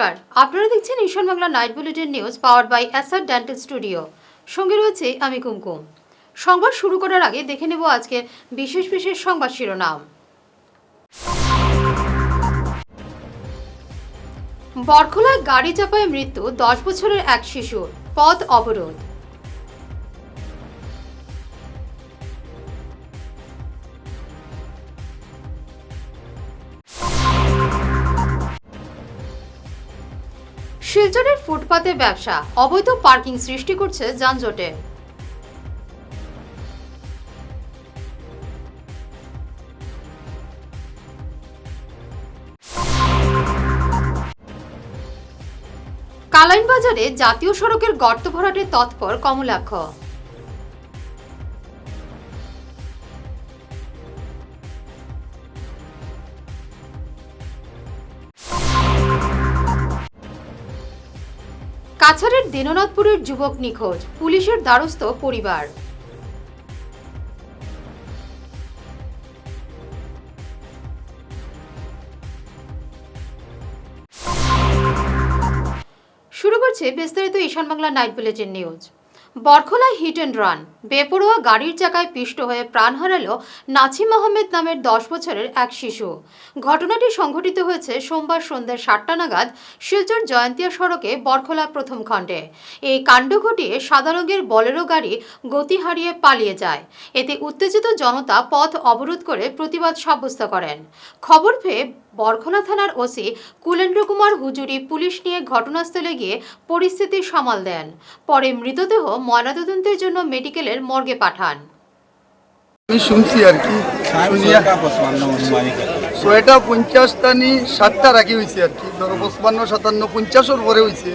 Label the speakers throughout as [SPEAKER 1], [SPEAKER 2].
[SPEAKER 1] নমস্কার, আপনারা দেখছেন Ishan Bangla night bulletin news powered by SR dental studio. সঙ্গে রয়েছে আমি কুমকুম। সংবাদ শুরু করার আগে দেখে নেব আজকে বিশেষ বিশেষ সংবাদ শিরোনাম। বরখোলায় গাড়ি চাপায় মৃত্যু 10 বছরের এক শিশুর, পথ অবরোধ। শিলচরের ফুটপাতে ব্যবসা, অবৈধ পার্কিং সৃষ্টি করছে যানজটে। কালাইন বাজারে জাতীয় সড়কের গর্ত ভরাটে তৎপর কমলাক্ষ। কাছাড়ের দীননাথপুরের যুবক নিখোঁজ, পুলিশের দ্বারস্থ পরিবার। শুরু করছে বিস্তারিত Ishan Bangla night bulletin news. বরখোলায় হিট অ্যান্ড রান, বেপরোয়া গাড়ির চাকায় পিষ্ট হয়ে প্রাণ হারালো নাছিম আহমেদ নামের 10 বছরের এক শিশু। ঘটনাটি সংঘটিত হয়েছে সোমবার সন্ধ্যা 7টা নাগাদ শিলচর জয়ন্তিয়া সড়কে বরখোলা প্রথম খণ্ডে। এই কাণ্ড ঘটিয়ে সাদা রঙের বলেরো গাড়ি গতি হারিয়ে পালিয়ে যায়। এতে উত্তেজিত জনতা পথ অবরোধ করে প্রতিবাদ সাব্যস্ত করেন। খবর পেয়ে বরখোলা থানার ওসি কুলেন্দ্র কুমার হুজুরি পুলিশ নিয়ে ঘটনাস্থলে গিয়ে পরিস্থিতি সামাল দেন। পরে মৃতদেহ ময়নাতদন্তের জন্য মেডিকেলের মর্গে পাঠান।
[SPEAKER 2] আমি শুনছি আর কি 50 7টা রাখি হয়েছে আর কি, ধরো 55 57 50-এর পরে হয়েছে।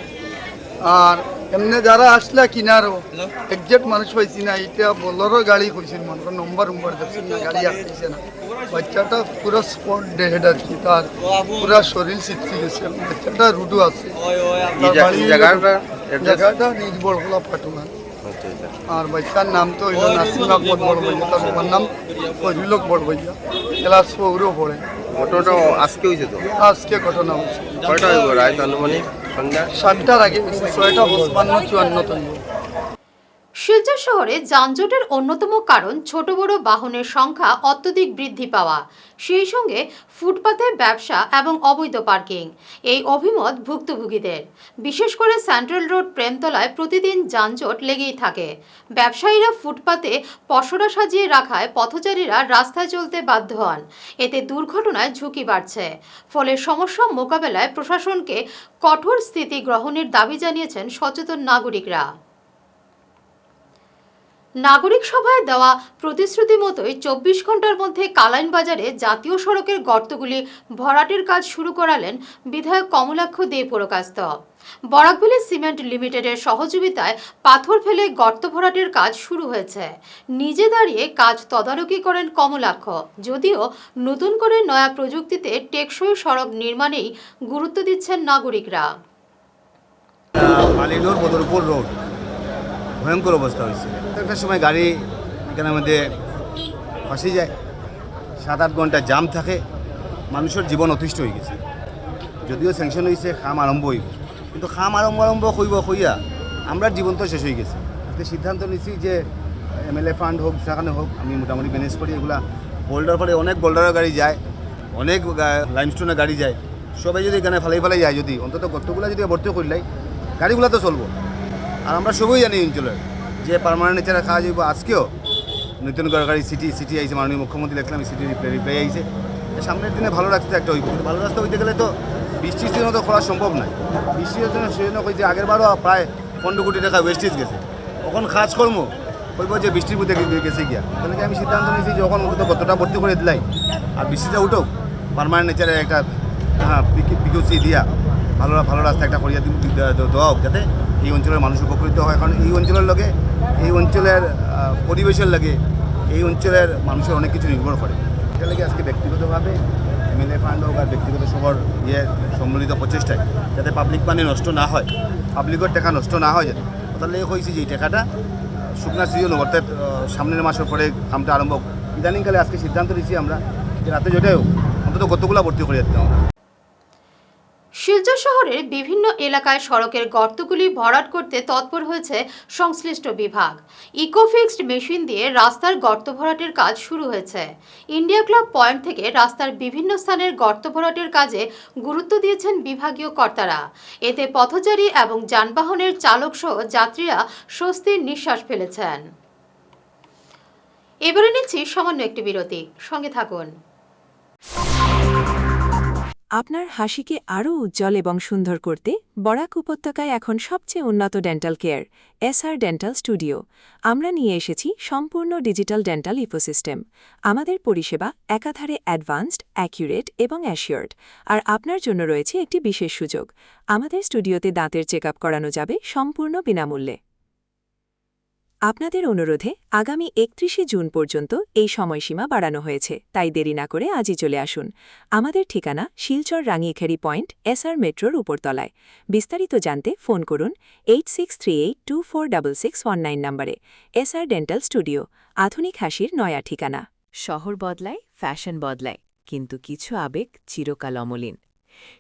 [SPEAKER 2] আর এমনি যারা আসলা কিনারও একজ্যাক্ট মানুষ পাইছি না, এটা বলারও গাড়ি কইছেন, মানুষের নম্বর দেখছেন না, গাড়ি আসতেছে না। বাচ্চাটা পুরো স্পট ডেড আর কি, তার পুরা শরীর ছিটকে গেছে। বাচ্চাটা রুডু আছে, জায়গাটা নিজ বড়খোলা পাটুয়া। আর বাচ্চার নাম তো হইল নাসিম আহমদ বড় ভাইয়া, তার বাবার নাম ফজলুল বড় ভাইয়া, ক্লাস 4 পড়ে।
[SPEAKER 3] ঘটনাটা আজকে হয়েছে তো?
[SPEAKER 2] আজকে ঘটনা হচ্ছে
[SPEAKER 3] কয়টা হইব? রাত আনুমানিক সন্ধ্যা
[SPEAKER 2] 7টার আগে 6:55-54 তৈরি।
[SPEAKER 1] শিলচর শহরে যানজটের অন্যতম কারণ ছোট বড় বাহনের সংখ্যা অত্যধিক বৃদ্ধি পাওয়া, সেই সঙ্গে ফুটপাতে ব্যবসা এবং অবৈধ পার্কিং। এই অভিমত ভুক্তভোগীদের। বিশেষ করে সেন্ট্রাল রোড প্রেমতলায় প্রতিদিন যানজট লেগেই থাকে। ব্যবসায়ীরা ফুটপাতে পসরা সাজিয়ে রাখায় পথচারীরা রাস্তায় চলতে বাধ্য হন। এতে দুর্ঘটনায় ঝুঁকি বাড়ছে। ফলে সমস্যা মোকাবেলায় প্রশাসনকে কঠোর স্থিতি গ্রহণের দাবি জানিয়েছেন সচেতন নাগরিকরা। নাগরিক সভায় দেওয়া প্রতিশ্রুতি মতোই 24 ঘন্টার মধ্যে কালাইন বাজারে জাতীয় সড়কের গর্তগুলি ভরাটের কাজ শুরু করালেন বিধায়ক কমলাক্ষ দে পুরকাস্ত। বরাকভ্যালি সিমেন্ট লিমিটেডের সহযোগিতায় পাথর ফেলে গর্ত ভরাটের কাজ শুরু হয়েছে। নিজে দাঁড়িয়ে কাজ তদারকি করেন কমলাক্ষ, যদিও নতুন করে নয়া প্রযুক্তিতে টেকসই সড়ক নির্মাণেই গুরুত্ব দিচ্ছেন নাগরিকরা।
[SPEAKER 4] মালিনোর বদরপুর রোড ভয়ঙ্কর অবস্থা হয়েছে। একটা সময় গাড়ি এখানে মধ্যে ফাঁসি যায়, 7-8 ঘন্টা জাম থাকে, মানুষের জীবন অতিষ্ঠ হয়ে গেছে। যদিও স্যাংশন হয়েছে, খাম আরম্ভ হইব, কিন্তু খাম আরম্ভ হইয়া আমরা জীবন তো শেষ হয়ে গেছে। আজকে সিদ্ধান্ত নিচ্ছি যে MLA ফান্ড হোক, সেখানে হোক, আমি মোটামুটি ম্যানেজ করি। এগুলা বোল্ডার ফলে অনেক বোল্ডারের গাড়ি যায়, অনেক লাইমস্টোনের গাড়ি যায়, সবাই যদি এখানে ফালাই যায়, যদি অন্তত গর্তগুলো যদি ভর্তি করলাই গাড়িগুলো তো চলবো। আর আমরা সবই জানি অঞ্চলের যে পার্মানেন্ট নেচারে খাওয়া যাইব। আজকেও নতুন গাড়ি সিটি আইছে, মাননীয় মুখ্যমন্ত্রী দেখলাম সিটি রিপ্লাই আইছে। সামনের দিনে ভালো রাস্তা একটা হইব, কিন্তু ভালো রাস্তা হইতে গেলে তো বৃষ্টির জন্য তো করা সম্ভব নয়। বৃষ্টির জন্য সেজন্য কইছে আগের বারও প্রায় 15 কোটি টাকা ওয়েস্টেজ গেছে। তখন কাজকর্ম কইব যে বৃষ্টির মধ্যে গেছে গিয়া, তাহলে আমি সিদ্ধান্ত নিয়েছি যখন অন্তত কতটা ভর্তি করে দিলাই, আর বৃষ্টিটা উঠুক, পার্মানেন্ট নেচারে একটা পিকিউসি দিয়া ভালো রাস্তা একটা করিয়া দেওয়া হোক, যাতে এই অঞ্চলের মানুষ উপকৃত হয়। কারণ এই অঞ্চলের লগে, এই অঞ্চলের পরিবেশের লাগে, এই অঞ্চলের মানুষের অনেক কিছু নির্ভর করে। এটা লাগে আজকে ব্যক্তিগতভাবে MLA ফান্ড হোক আর ব্যক্তিগত সবার সম্মিলিত প্রচেষ্টায় যাতে পাবলিক পানি নষ্ট না হয়, পাবলিকের টাকা নষ্ট না হয়, যাতে তাহলে হয়েছে যে এই টাকাটা শুকনা সিজন অর্থাৎ সামনের মাসের পরে কামটা আরম্ভ। ইদানিংকালে আজকে সিদ্ধান্ত নিচ্ছি আমরা যে রাতে যেটাই হোক অন্তত কতগুলো ভর্তি করে যেতে আমরা।
[SPEAKER 1] শিলচর শহরের বিভিন্ন এলাকায় সড়কের গর্তগুলি ভরাট করতে তৎপর হয়েছে সংশ্লিষ্ট বিভাগ। ইকোফিক্সড মেশিন দিয়ে রাস্তার গর্ত ভরাটের কাজ শুরু হয়েছে। ইন্ডিয়া ক্লাব পয়েন্ট থেকে রাস্তার বিভিন্ন স্থানের গর্ত ভরাটের কাজে গুরুত্ব দিয়েছেন বিভাগীয় কর্তারা। এতে পথচারী এবং যানবাহনের চালক সহ যাত্রীরা স্বস্তির নিঃশ্বাস ফেলেছেন। এবারে নিচ্ছি সামান্য একটি বিরতি, সঙ্গে থাকুন।
[SPEAKER 5] আপনার হাসিকে আরও উজ্জ্বল এবং সুন্দর করতে বরাক উপত্যকায় এখন সবচেয়ে উন্নত dental care SR dental studio. আমরা নিয়ে এসেছি সম্পূর্ণ ডিজিটাল ডেন্টাল ইকোসিস্টেম। আমাদের পরিষেবা একাধারে অ্যাডভান্সড, অ্যাকিউরেট এবং অ্যাসিওর্ড। আর আপনার জন্য রয়েছে একটি বিশেষ সুযোগ। আমাদের স্টুডিওতে দাঁতের চেকআপ করানো যাবে সম্পূর্ণ বিনামূল্যে। আপনাদের অনুরোধে আগামী 31শে জুন পর্যন্ত এই সময়সীমা বাড়ানো হয়েছে, তাই দেরি না করে আজই চলে আসুন। আমাদের ঠিকানা শিলচর রাঙিয়েখাড়ি পয়েন্ট, এসআর মেট্রোর উপরতলায়। বিস্তারিত জানতে ফোন করুন 8638246619 নম্বরে। এসআর ডেন্টাল স্টুডিও, আধুনিক হাসির নয়া ঠিকানা। শহর বদলায়, ফ্যাশন বদলায়, কিন্তু কিছু আবেগ চিরকাল অমলিন।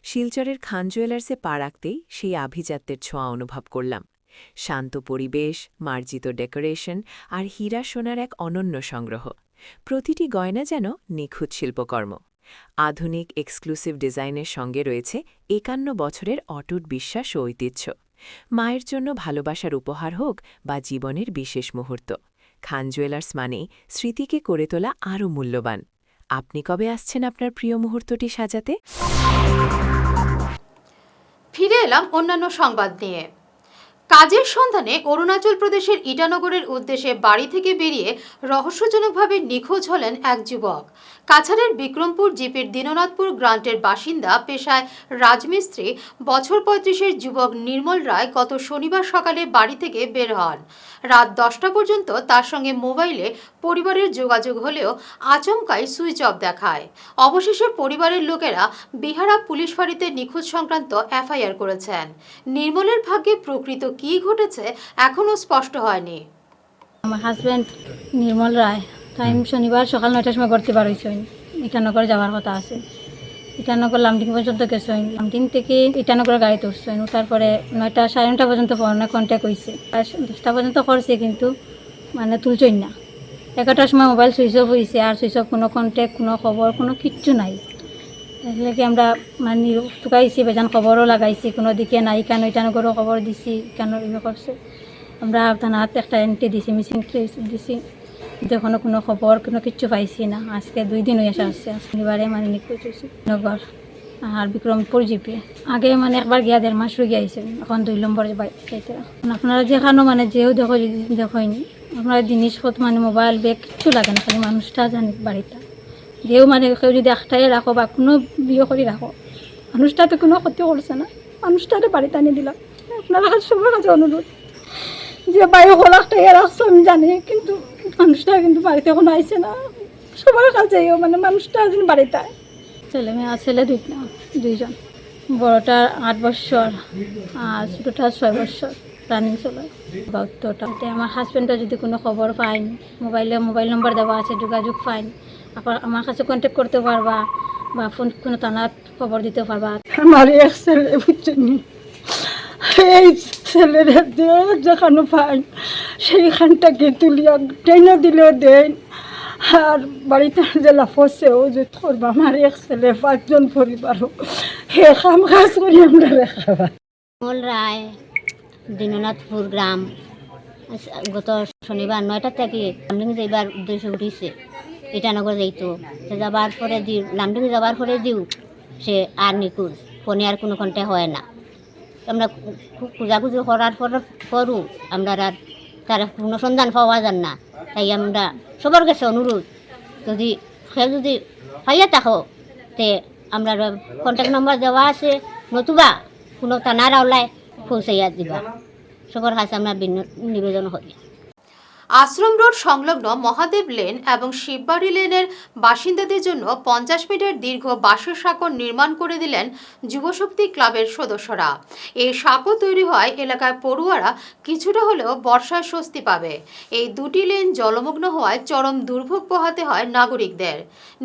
[SPEAKER 5] শিলচরের খান জুয়েলার্সে পা রাখতেই সেই আভিজাত্যের ছোঁয়া অনুভব করলাম। শান্ত পরিবেশ, মার্জিত ডেকোরেশন আর হীরা সোনার এক অনন্য সংগ্রহ। প্রতিটি গয়না যেন নিখুঁত শিল্পকর্ম। আধুনিক এক্সক্লুসিভ ডিজাইনের সঙ্গে রয়েছে 51 বছরের অটুট বিশ্বাস ও ঐতিহ্য। মায়ের জন্য ভালোবাসার উপহার হোক বা জীবনের বিশেষ মুহূর্ত, খান জুয়েলার্স মানেই স্মৃতিকে করে তোলা আরও মূল্যবান। আপনি কবে আসছেন আপনার প্রিয় মুহূর্তটি সাজাতে?
[SPEAKER 1] ফিরে এলাম অন্যান্য সংবাদ নিয়ে। কাজের সন্ধানে অরুণাচল প্রদেশের ইটানগরের উদ্দেশ্যে বাড়ি থেকে বেরিয়ে রহস্যজনকভাবে নিখোঁজ হলেন এক যুবক। কাছাড়ের বিক্রমপুর জিপির দীননাথপুর গ্রান্টের বাসিন্দা, পেশায় রাজমিস্ত্রি, বছর 35-এর যুবক নির্মল রায় গত শনিবার সকালে বাড়ি থেকে বের হন। রাত 10টা পর্যন্ত তার সঙ্গে মোবাইলে পরিবারের যোগাযোগ হলেও আচমকাই সুইচ অফ দেখায়। অবশেষে পরিবারের লোকেরা বিহারা পুলিশ ফাঁড়িতে নিখোঁজ সংক্রান্ত এফআইআর করেছেন। নির্মলের ভাগ্যে প্রকৃত কী ঘটেছে এখনও স্পষ্ট হয়নি।
[SPEAKER 6] আমার হাজব্যান্ড নির্মল রায় টাইম শনিবার সকাল 9টার সময় ঘুরতে বার হয়েছেন। ইটানগর যাওয়ার কথা আছে। ইটানগর লামডিং পর্যন্ত গেছেন। লামডিং থেকে ইটানগরের গাড়ি তুলছেন। তারপরে 9টা সাড়ে 9টা পর্যন্ত ফোনে কন্ট্যাক্ট হয়েছে। 10টা পর্যন্ত করছে, কিন্তু মানে তুলছই না। 11টার সময় মোবাইল সুইচ অফ হয়েছে। আর সুইচ অফ, কোনো কন্ট্যাক্ট, কোনো খবর, কোনো কিচ্ছু নাই। তাহলে কি আমরা মানে টুকাইছি, বেজান খবরও লাগাইছি, কোনো দিকে নাই। কেন ইটানগরও খবর দিছি, কেন ইয়ে করছে। আমরা থানাত একটা এন্ট্রি দিছি, মিসিং দিছি, এখনো কোনো খবর, কোনো কিচ্ছু পাইছি না। আজকে 2 দিন হয়ে আসছে। শনিবারে মানে নিখোঁজ হয়েছে। নগর আর বিক্রমপুর জিপি। আগে মানে একবার গিয়া 1.5 মাস রয়ে গিয়েছে, এখন 2 নম্বর যাইতে। আপনারা যেখানে মানে যেও দেখো, যদি দেখেনি আপনারা জিনিসপত্র মানে মোবাইল, ব্যাগ কিচ্ছু লাগে না, খালি মানুষটা জানি বাড়িটা। যেও মানে কেউ যদি একটাই রাখো বা কোনো বিয়ে করে রাখো, মানুষটাতে কোনো ক্ষতি করছে না, মানুষটাতে বাড়িতে আনি দিলাম। আপনারা কাছে সবার কাছে অনুরোধ, যে বাইরে একটাই রাখছো আমি জানি, কিন্তু মানুষটা কিন্তু বাড়িতে এখন আইছে না। সবার কাছেও মানে মানুষটা যেন বাড়িতে। ছেলে মেয়ে, ছেলে 2জন। বড়টা 8 বছর আর ছোটোটা 6 বছর রানিং চলে। বাউত্তরটা আমার হাজব্যান্ডটা যদি কোনো খবর পায়নি, মোবাইল নম্বর দেওয়া আছে, যোগাযোগ পায়নি, আবার আমার কাছে কন্ট্যাক্ট করতে পারবা বা ফোন কোনো থানার খবর দিতে পারবা। আমার এক ছেলে, বুঝছেন, এই ছেলের যেখানে পাই সেইখানটাকে তুলিয়া ট্রেনে দিলেও দেন। আর বাড়িতে যে লাফছেও যে করবা, আমার এক ছেলে 5 জন পরিবারও হে কাম কাজ করি আমরা রেখাবা।
[SPEAKER 7] নির্মল রায়, দীননাথপুর গ্রাম। গত শনিবার 9টা থেকে লামডিং যাইবার উদ্দেশ্যে উঠিছে। ইটানগর যাইতো, যাবার পরে লামডিং যাবার পরে দিও সে আর নিখোঁজ। ফোনে আর কোনো কন্ট্যাক্ট হয় না। আমরা খুব খোঁজাখুঁজি করার পরও আমরা আর তার কোনো সন্ধান পাওয়া যান না। তাই আমরা সবার কাছে অনুরোধ, যদি সে যদি পাইয়া থাকো তে আমরা কন্ট্যাক্ট নম্বর দেওয়া আছে, নতুবা কোনো থানার আওলায় পৌঁছাইয়া দিবা। সবার কাছে আমরা নিবেদন করি।
[SPEAKER 1] আশ্রম রোড সংলগ্ন মহাদেব লেন এবং শিববাড়ি লেনের বাসিন্দাদের জন্য 50 মিটার দীর্ঘ বাঁশের সাঁকো নির্মাণ করে দিলেন যুবশক্তি ক্লাবের সদস্যরা। এই সাঁকো তৈরি হয় এলাকায় পড়ুয়ারা কিছুটা হলেও বর্ষায় স্বস্তি পাবে। এই দুটি লেন জলমগ্ন হওয়ায় চরম দুর্ভোগ পোহাতে হয় নাগরিকদের।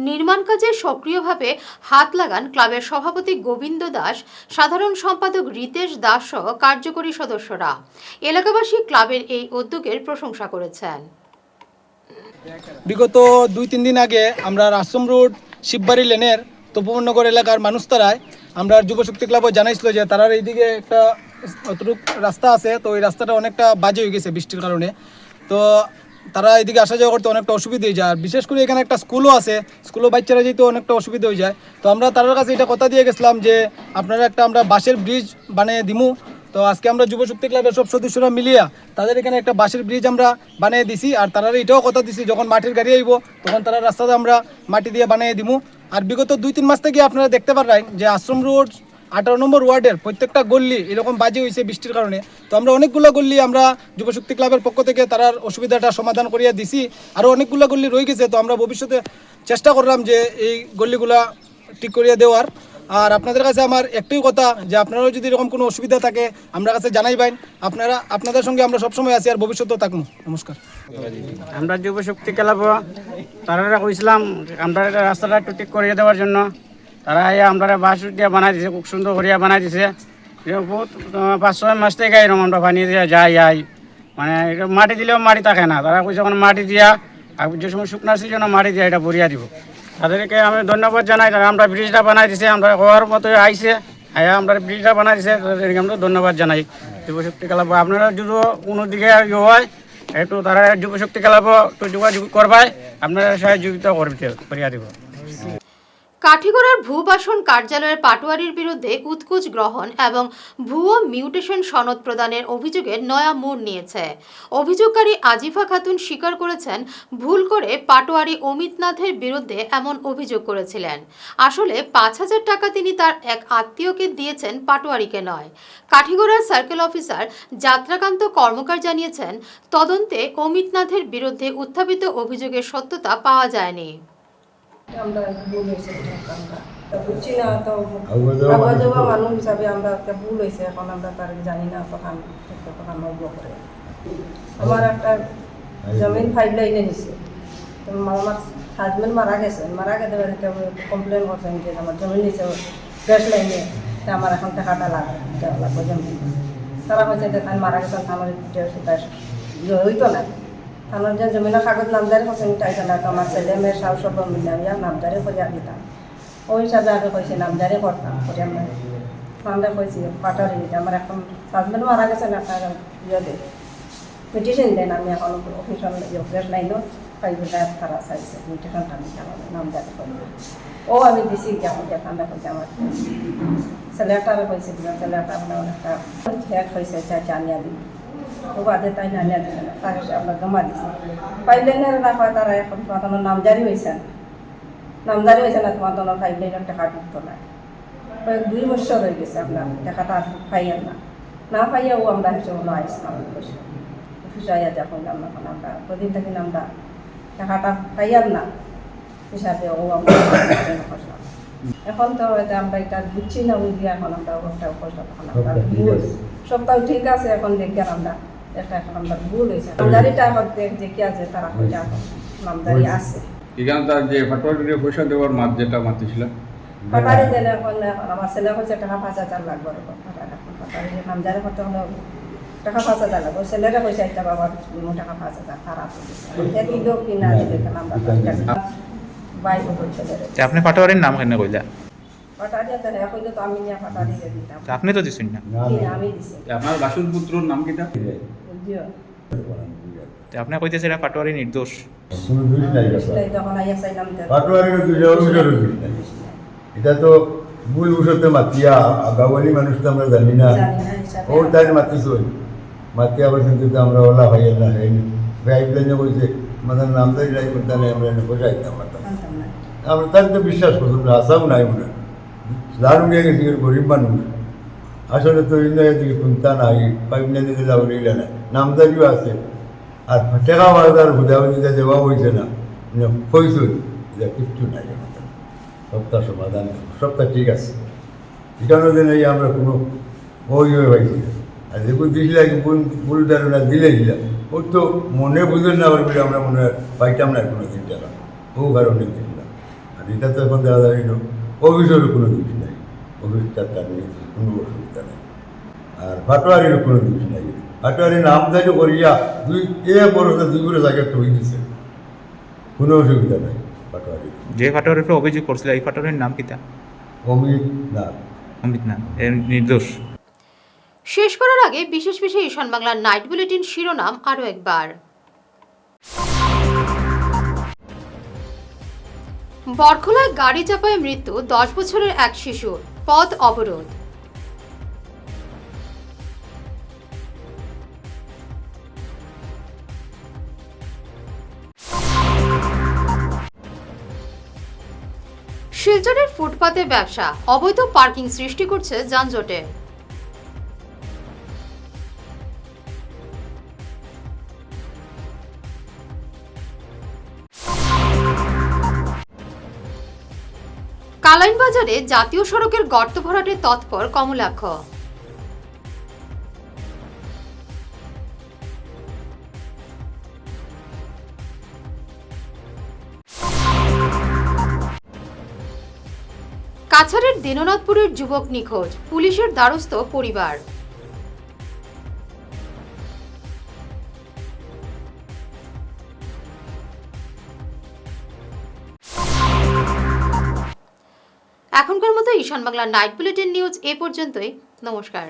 [SPEAKER 1] নির্মাণ কাজে সক্রিয়ভাবে হাত লাগান ক্লাবের সভাপতি গোবিন্দ দাস, সাধারণ সম্পাদক রিতেশ দাস সহ কার্যকরী সদস্যরা। এলাকাবাসী ক্লাবের এই উদ্যোগের প্রশংসা করেছেন।
[SPEAKER 8] বিগত 2-3 দিন আগে আমরা আশ্রম রোড শিববাড়ি লেনের তপবনগর এলাকার মানুষ তারায় আমরা যুবশক্তি ক্লাবও জানাইছিল যে তারার এইদিকে একটা অতটুক রাস্তা আছে, তো এই রাস্তাটা অনেকটা বাজে হয়ে গেছে বৃষ্টির কারণে। তো তারা এদিকে আসা যাওয়া করতে অনেকটা অসুবিধা হয়ে যায়, আর বিশেষ করে এখানে একটা স্কুলও আছে, স্কুলও বাচ্চারা যেতে অনেকটা অসুবিধা হয়ে যায়। তো আমরা তার কাছে এটা কথা দিয়ে গেছিলাম যে আপনারা একটা আমরা বাঁশের ব্রিজ বানিয়ে দিমু। তো আজকে আমরা যুবশক্তি ক্লাবের সব সদস্যরা মিলিয়া তাদের এখানে একটা বাঁশের ব্রিজ আমরা বানিয়ে দিছি, আর তারা এটাও কথা দিছি যখন মাটির গাড়ি আইব তখন তারা রাস্তাতে আমরা মাটি দিয়ে বানিয়ে দিমু। আর বিগত 2-3 মাস থেকে আপনারা দেখতে পারেন যে আশ্রম রোড 18 নম্বর ওয়ার্ডের প্রত্যেকটা গল্লি এরকম বাজে হয়েছে বৃষ্টির কারণে। তো আমরা অনেকগুলো গল্লি আমরা যুবশক্তি ক্লাবের পক্ষ থেকে তার অসুবিধাটা সমাধান করিয়া দিছি, আরও অনেকগুলো গল্লি রয়ে গেছে। তো আমরা ভবিষ্যতে চেষ্টা করলাম যে এই গল্লিগুলা ঠিক করিয়া দেওয়ার। আর আপনাদের কাছে আমার একটাই কথা যে আপনারাও যদি এরকম কোনো অসুবিধা থাকে আমরা কাছে জানাইবেন, আপনাদের সঙ্গে আমরা সবসময় আছি আর ভবিষ্যতেও থাকবো। নমস্কার।
[SPEAKER 9] আমরা যুবশক্তি ক্লাব তারা কইছিলাম আমরা রাস্তাটা একটু ঠিক করিয়ে দেওয়ার জন্য। তারা আমরা বাঁশ দিয়ে বানাই দিছে, খুব সুন্দর করিয়া বানাই দিছে। বহুত 5-6 মাস থেকে এরকম আমরা বানিয়ে দিয়ে যাই মানে এটা মাটি দিলেও মাটি থাকে না। তারা কইছে যখন মাটি দিয়া আর যে সময় শুকনার সিজনে মাটি দিয়া এটা ভরিয়া দিব। তাদেরকে আমি ধন্যবাদ জানাই। তারা আমরা ব্রিজটা বানাই দিছে, আমরা হওয়ার মতো আইসে আমরা ব্রিজটা বানাই দিছে, তাদেরকে আমরা ধন্যবাদ জানাই। যুবশক্তি ক্লাব আপনারা যদি কোনো দিকে হয় একটু তারা যুবশক্তি ক্লাব একটু যোগাযোগ করবায়, আপনারা সহযোগিতা করিয়া দিব।
[SPEAKER 1] কাঠিগড়ার ভূবাসন কার্যালয়ের পাটোয়ারির বিরুদ্ধে উৎকুচ গ্রহণ এবং ভুয়ো মিউটেশন সনদ প্রদানের অভিযোগে নয়া মোড় নিয়েছে। অভিযোগকারী আজিফা খাতুন স্বীকার করেছেন ভুল করে পাটোয়ারি অমিতনাথের বিরুদ্ধে এমন অভিযোগ করেছিলেন। আসলে 5,000 টাকা তিনি তার এক আত্মীয়কে দিয়েছেন, পাটোয়ারিকে নয়। কাঠিগড়ার সার্কেল অফিসার যাত্রাকান্ত কর্মকার জানিয়েছেন তদন্তে অমিতনাথের বিরুদ্ধে উত্থাপিত অভিযোগের সত্যতা পাওয়া যায়নি।
[SPEAKER 10] আমরা ভুল হয়েছে বুঝছি না, তো আবাজবা মানুষ হিসাবে আমরা একটা ভুল হয়েছে, এখন আমরা তার জানি না তখন মগ্ন করে। আমার একটা জমিন 5 লাইনে নিছে, তো আমার হাজব্যান্ড মারা গেছেন, মারা গেতে বাড়িতে কমপ্লেন করছেন যে আমার জমি নিচে 10 লাইনে, তো আমার এখন টাকাটা লাগবে জমি। তারা হয়েছে যে তাই মারা গেছেন আমার হইতো না, আমার যে জমিনের কাগজ নামদারি করছেন তাই না, তো আমার ছেলে মেয়ের সাউ সব মিলামিয়া নামদারি করিয়া দিতাম। ওই হিসাবে আগে কইছি নামদারি করতাম করে আমরা কইছি পাটারি আমার এখন হাজব্যান্ড মারা গেছেন, আপনার ইয়ে মিউটেশন দেন। আমি এখন অফিসন ফ্রেশ লাইনও 5,000 তারা চাইছে মিউটেশনটা আমি নামদারি করি। ও আমি দিছি আমরা কইছি আমার ছেলেটা কইছি ছেলেটা আপনার অনেকটা হেড হয়েছে জানিয়া দিই ও বাদে তাই নানিয়া দিছে না, তাকে আমরা জমা দিছি। 5 লাইনের রাখা তারা এখন তোমার নামজারি হয়েছে না, নামজারি হয়েছে না, তোমার তোমার 5 লাইনের টাকা ঢুকতো না। 2 বছর হয়ে গেছে আপনার টাকাটা পাইয়ার না পাইয়া ও আমরা হিসেবে আসলাম অফিসে আইয়া যখন আমরা আমরা প্রতিদিন থাকি আমরা টাকাটা পাইয়ার না হিসাবে ও আমরা করলাম। এখন তো এটা আমরা এটা বুঝছি না, ওই দিয়ে এখন আমরা ওটা করলাম। এখন আমরা সবটাও ঠিক আছে, এখন দেখি আমরা এটা এখন আমরা ভুল হয়েছে। নামদারিটা এখন দেখি আছে তারা হয়ে এখন নামদারি আছে।
[SPEAKER 11] এখানে তার যে পাটোয়ারির পয়সা দেওয়ার মাঠ যেটা মাতি ছিল
[SPEAKER 10] পাটারি দিলে এখন আমার ছেলে হচ্ছে টাকা 5,000 লাগবে। পাটারি নামদারি করতে হলে টাকা 5,000 লাগবে, ছেলেরা পয়সা একটা বাবার টাকা 5,000 তারা একই লোক কিনা দিলে কেন আমরা বাই হচ্ছে।
[SPEAKER 12] আপনি পাটোয়ারির নাম কেন কইলা?
[SPEAKER 10] পাটারি এখন তো আমি নিয়ে পাটারি দিতাম,
[SPEAKER 12] আপনি তো দিছেন না?
[SPEAKER 10] আমি দিছি।
[SPEAKER 11] আপনার বাসুর পুত্রর নাম কিটা?
[SPEAKER 12] আপনি কইতেছে এটা পাটোয়ারি নির্দোষ?
[SPEAKER 4] এটা তো মূল বিষয়তে মাতিয়া গাওয়ালি মানুষ তো আমরা জানি না, ও তাই মাতিস মাতিয়া বলছেন কিন্তু আমরা ওলা ভাই না হয়নি ভাই প্লেনে বলছে আমাদের নামদারি নাই করতে নেই, আমরা বোঝাইতাম আমরা তার তো বিশ্বাস করতাম না, আশাও নাই মনে দারুণ নিয়ে গেছি গরিব মানুষ। আসলে তো ইন্দিকে চিন্তা নাই, 5 লাইনে দিলে আমরা ইলে না, নামদারিও আছে
[SPEAKER 13] আর টেকা বাজার বুঝাবুঝিটা দেওয়া হয়েছে না হয়েছে যে কিচ্ছু নাই আমাদের সবটা সমাধান সবটা ঠিক আছে এখানে যে নেই আমরা কোনো ওই পাইছি না আর যেগুলো দিয়েছিলাম ভুল ধারণা দিলে দিলাম ও তো মনে বুঝেন না বলে আমরা মনে হয় পাইতাম না কোনো দিন টাকা ও কারণে দিলাম আর এটা তো এখন দেওয়া যায় না অফিসেরও কোনো দিক নাই অফিসটা তার নেই কোনো অসুবিধা নেই আর পাটোয়ারিরও কোনো দিক নাই পাটোয়ারি নাম দায়িত্ব করিয়া দুই বছর আগে তৈরি দিছে কোনো অসুবিধা নাই পাটোয়ারি
[SPEAKER 12] যে পাটোয়ারির উপর অভিযোগ করছিল এই পাটোয়ারির নাম কিতা?
[SPEAKER 13] অমিত না
[SPEAKER 12] অমিত নাথ, এর নির্দোষ।
[SPEAKER 1] শেষ করার আগে বিশেষ ঈশান বাংলার নাইট বুলেটিন শিরোনাম আরও একবার। বরখোলায় গাড়ি চাপায় মৃত্যু 10 বছরের এক শিশুর, পথ অবরোধ। শিলচরের ফুটপাতে ব্যবসা, অবৈধ পার্কিং সৃষ্টি করছে যানজটে। কালাইন বাজারে জাতীয় সড়কের গর্ত ভরাটে তৎপর কমলাক্ষ। কাছাড়ের দীননাথপুরের যুবক নিখোঁজ, পুলিশের দ্বারস্থ পরিবার। এখনকার মতো ঈশান বাংলা নাইট বুলেটিন নিউজ এ পর্যন্তই। নমস্কার।